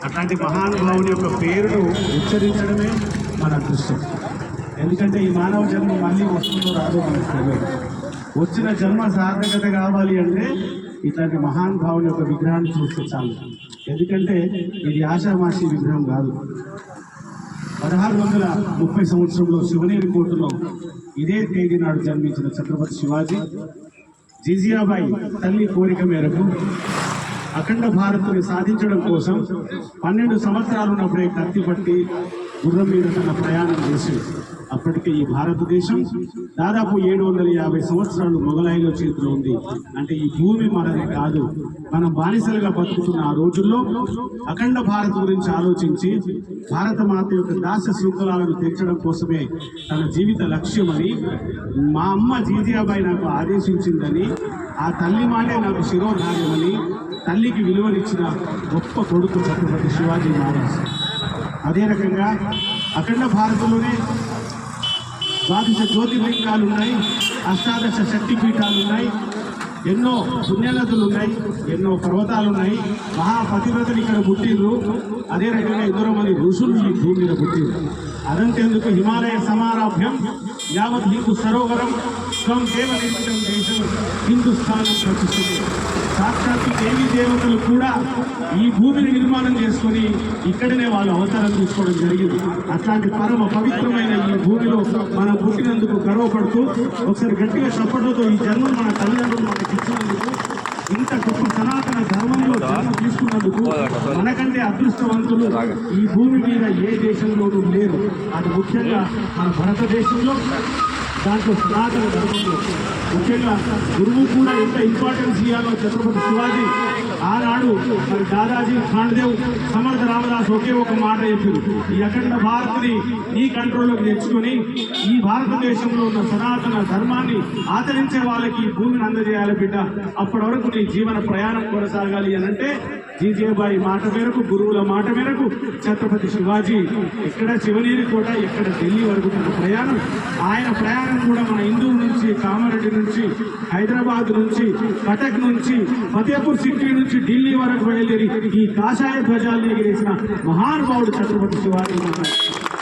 అట్లాంటి మహానుభావుని యొక్క పేరును ఉచ్చరించడమే మన అదృష్టం. ఎందుకంటే ఈ మానవ జన్మ మళ్ళీ వస్తుందో రాదో మనకు తెలియదు. వచ్చిన జన్మ సార్థకత కావాలి అంటే ఇట్లాంటి మహానుభావుని యొక్క విగ్రహాన్ని చూస్తే చాలు. ఎందుకంటే ఇది ఆషామాషి విగ్రహం కాదు. 1630 సంవత్సరంలో శివనేరి కోటలో ఇదే తేదీ నాడు జన్మించిన ఛత్రపతి శివాజీ జిజియాబాయి తల్లి కోరిక మేరకు అఖండ భారత్ని సాధించడం కోసం 12 సంవత్సరాలు ఉన్నప్పుడే కత్తి పట్టి గుర్రం మీద తన ప్రయాణం చేసి అప్పటికే ఈ భారతదేశం దాదాపు 750 సంవత్సరాలు మొఘలాయుల చేతిలో ఉంది. అంటే ఈ భూమి మనది కాదు, మనం బానిసలుగా బతుకుతున్న ఆ రోజుల్లో అఖండ భారత్ గురించి ఆలోచించి భారత మాత యొక్క దాస శృంఖలాలను తెచ్చడం కోసమే తన జీవిత లక్ష్యమని మా అమ్మ జిజియాబాయి నాకు ఆదేశించిందని, ఆ తల్లి మాటే నాకు శిరోధార్యమని తల్లికి విలువనిచ్చిన గొప్ప కొడుకు ఛత్రపతి శివాజీ మహారాజ్. అదే రకంగా అఖండ భారత్లోనే 12 జ్యోతిర్లింగాలు ఉన్నాయి, అష్టాదశ శక్తిపీఠాలు ఉన్నాయి, ఎన్నో పుణ్యనదులు ఉన్నాయి, ఎన్నో పర్వతాలు ఉన్నాయి. మహాపతివ్రతలు ఇక్కడ పుట్టిండ్రు. అదే రకంగా ఎందరో మంది ఋషులు ఈ భూమి మీద పుట్టిండ్రు. అదంతేందుకు హిమాలయ సమారాభ్యం యావత్ హిందూ సరోవరం స్వం దేవ నిర్మితం దేశం హిందుస్థానం ప్రతిష్ఠిత. సాక్షాత్తు దేవీ దేవతలు కూడా ఈ భూమిని నిర్మాణం చేసుకొని ఇక్కడనే వాళ్ళు అవతారం తీసుకోవడం జరిగింది. అట్లాంటి పరమ పవిత్రమైన ఈ భూమిలో మనం పుట్టినందుకు గర్వపడుతూ ఒకసారి గట్టిగా చప్పట్లతో ఈ జన్మం మన తల్లిదండ్రులు మనకి ఇచ్చినందుకు, ఇంత గొప్ప సనాతన ధర్మంలో జన్మ తీసుకున్నందుకు మనకంటే అదృష్టవంతులు ఈ భూమి మీద ఏ దేశంలోనూ లేరు. అది ముఖ్యంగా మన భారతదేశంలో, దాంట్లో సనాతన ధర్మంలో ముఖ్యంగా గురువు కూడా ఎంత ఇంపార్టెన్స్ ఇవ్వాలో ఛత్రపతి శివాజీ ఆనాడు మరి దాదాజీ ఖాండ్దేవ్ సమర్థ రామదాస్ ఒకే ఒక మాట చెప్పారు, ఈ అఖండ భారత్ని ఈ కంట్రోల్లోకి తెచ్చుకొని ఈ భారతదేశంలో ఉన్న సనాతన ధర్మాన్ని ఆచరించే వాళ్ళకి ఈ భూమిని అందజేయాలి బిడ్డ, అప్పటి వరకు నీ జీవన ప్రయాణం కొనసాగాలి అని అంటే జిజియాబాయి మాట మేరకు, గురువుల మాట మేరకు ఛత్రపతి శివాజీ ఎక్కడ శివనేరి కోట, ఎక్కడ ఢిల్లీ వరకు తన ప్రయాణం. ఆయన ప్రయాణం కూడా మన హిందూరు నుంచి, కామారెడ్డి నుంచి, హైదరాబాద్ నుంచి, కటక్ నుంచి, ఫతేపూర్ సిటీ నుంచి ఢిల్లీ వరకు బయలుదేరి ఈ కాషాయ ధ్వజాలను ఎగిరేసిన మహానుభావుడు ఛత్రపతి శివాజీ.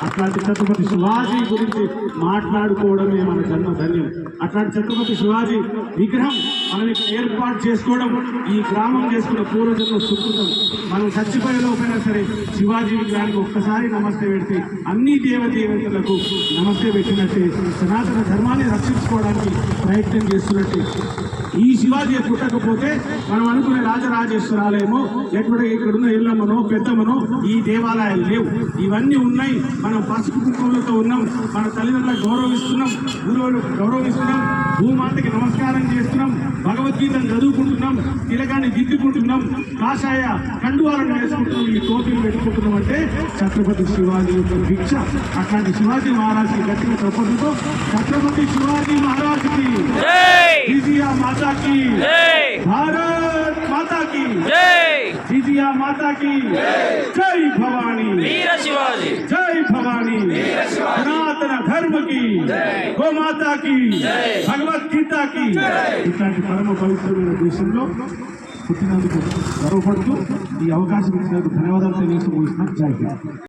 అట్లాంటి ఛత్రపతి శివాజీ గురించి మాట్లాడుకోవడమే మన జన్మ ధన్యం. అట్లాంటి ఛత్రపతి శివాజీ విగ్రహం మనం ఇక్కడ ఏర్పాటు చేసుకోవడం ఈ గ్రామం చేసుకున్న పూర్వజన్మ సుకృతం. మనం చచ్చిపోయేలోపైనా సరే శివాజీ విగ్రహానికి ఒక్కసారి నమస్తే పెడితే అన్ని దేవదేవతలకు నమస్తే పెట్టినట్టే, సనాతన ధర్మాన్ని రక్షించుకోవడానికి ప్రయత్నం చేస్తున్నట్టే. ఈ శివాజీ పుట్టకపోతే మనం అనుకునే రాజరాజేశ్వరాలయమో లేకపోతే ఇక్కడున్న ఇళ్ళమ్మనో పెద్దమ్మనో ఈ దేవాలయాలు లేవు. ఇవన్నీ ఉన్నాయి. మనం పసుపు కుంకుమలతో ఉన్నాం, మన తల్లిదండ్రులకు గౌరవిస్తున్నాం, గురువులకు గౌరవిస్తున్నాం, భూమాతకి నమస్కారం చేస్తున్నాం, భగవద్గీతను చదువుకుంటున్నాం, తిలకాన్ని దిద్దుకుంటున్నాం, కాషాయ కండువాలను వేసుకుంటున్నాం, ఈ టోపీలు పెట్టుకుంటున్నాం. అంటే ఛత్రపతి శివాజీ యొక్క భిక్ష. అట్లాంటి శివాజీ మహారాజ్కి గట్టిన చప్పట్లతో ఛత్రపతి శివాజీ మహారాజ్కి జిజియా మాతా की, भारत माता की, जिजिया माता की, जय भवानी, वीर शिवाजी, जय भवानी, सनातन धर्म की, गो माता की, भगवत गीता की. ఇట్లాంటి పరమ పవిత్రమైన దేశంలో పుట్టినందుకు గర్వపడుతూ ఈ అవకాశం ఇచ్చినందుకు ధన్యవాదాలు తెలియజేస్తూ ముగిస్తున్నాం. జై హింద్.